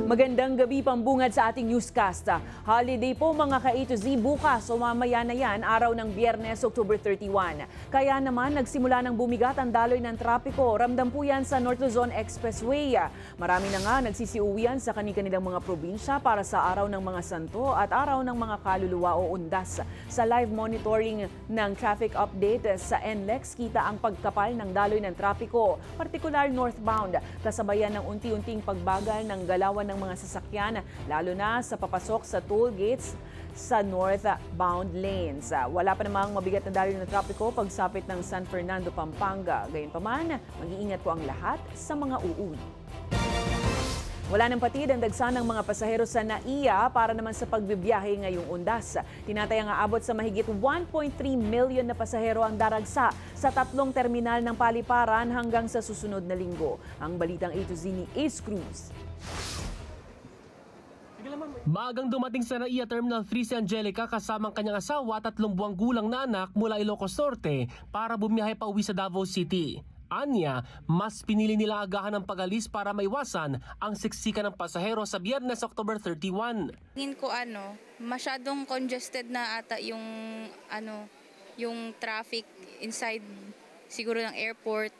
Magandang gabi pambungad sa ating newscast. Holiday po mga ka-A to Z bukas o mamaya na yan, araw ng Biyernes, October 31. Kaya naman nagsimula ng bumigat ang daloy ng trapiko. Ramdam po yan sa North Luzon Expressway. Marami na nga nagsisiuwian sa kanilang mga probinsya para sa araw ng mga santo at araw ng mga kaluluwa o undas. Sa live monitoring ng traffic update sa NLEX, kita ang pagkapal ng daloy ng trapiko, partikular northbound, kasabayan ng unti-unting pagbagal ng galawan ng mga sasakyan, lalo na sa papasok sa toll gates sa northbound lanes. Wala pa namang mabigat na daloy ng trapiko pagsapit ng San Fernando, Pampanga. Gayunpaman, mag-iingat po ang lahat sa mga uuwi. Wala nang patid ang dagsa ng mga pasahero sa NAIA para naman sa pagbibiyahe ngayong undas. Tinatayang aabot sa mahigit 1.3 million na pasahero ang daragsa sa tatlong terminal ng paliparan hanggang sa susunod na linggo. Ang balitang A to Z ni Ace Cruz. Maagang dumating sa NAIA Terminal 3 si Angelica kasama ang kanyang asawa at 3 buwang gulang na anak mula Ilocos Norte para bumiyahe pa uwi sa Davao City. Anya, mas pinili nila agahan ng pag-alis para maiwasan ang siksikan ng pasahero sa Biyernes, October 31. Tingin ko masyadong congested na ata yung traffic inside siguro ng airport,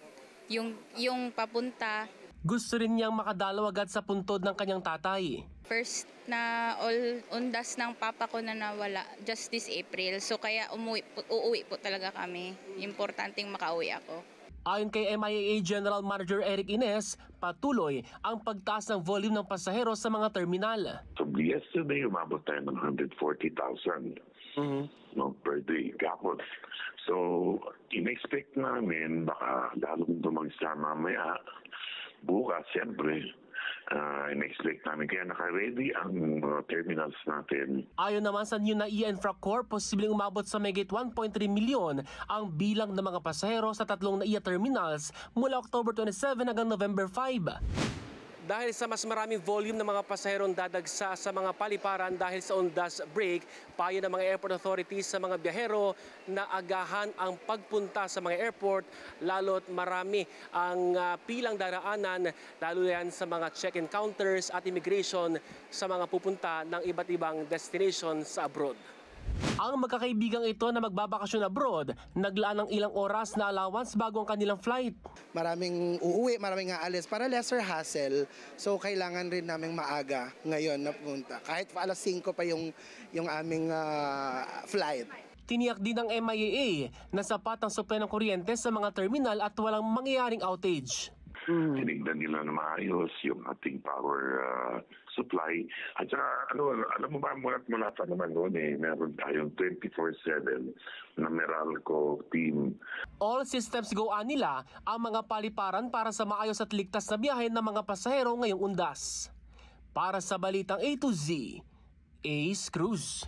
yung papunta. Gusto rin niyang makadalaw agad sa puntod ng kanyang tatay. First na all undas ng papa ko na nawala just this April. So kaya uuwi po talaga kami. Importanteng makauwi ako. Ayon kay MIAA General Manager Eric Ines, patuloy ang pagtaas ng volume ng pasahero sa mga terminal. So yesterday, umabot tayo ng 140,000 per day kapot. So in-expect namin baka lalong dumagsa mamaya. Bukas, siyempre, in-expect namin. Kaya naka-ready ang terminals natin. Ayon naman sa New NAIA Infracorp, posibleng umabot sa mahigit 1.3 milyon ang bilang ng mga pasahero sa tatlong NAIA terminals mula October 27 hanggang November 5. Dahil sa mas maraming volume ng mga pasaherong dadagsa sa mga paliparan dahil sa undas break, payo ng mga airport authorities sa mga biyahero na agahan ang pagpunta sa mga airport, lalo't marami ang pilang daraanan, lalo yan sa mga check-in counters at immigration sa mga pupunta ng iba't ibang destination sa abroad. Ang magkakaibigang ito na magbabakasyon abroad, naglaan ng ilang oras na allowance bago ang kanilang flight. Maraming uuwi, maraming aalis para lesser hassle. So kailangan rin naming maaga ngayon na punta. Kahit alas 5 pa yung aming flight. Tiniyak din ng MIAA na sapat ang supply ng kuryente sa mga terminal at walang mangyayaring outage. Tinignan nila na maayos yung ating power supply. At saka, alam mo ba, mula pa naman noon meron tayong 24/7 na Meralco team. All systems go nila ang mga paliparan para sa maayos at ligtas na biyahe ng mga pasahero ngayong undas. Para sa Balitang A to Z, Ace Cruz.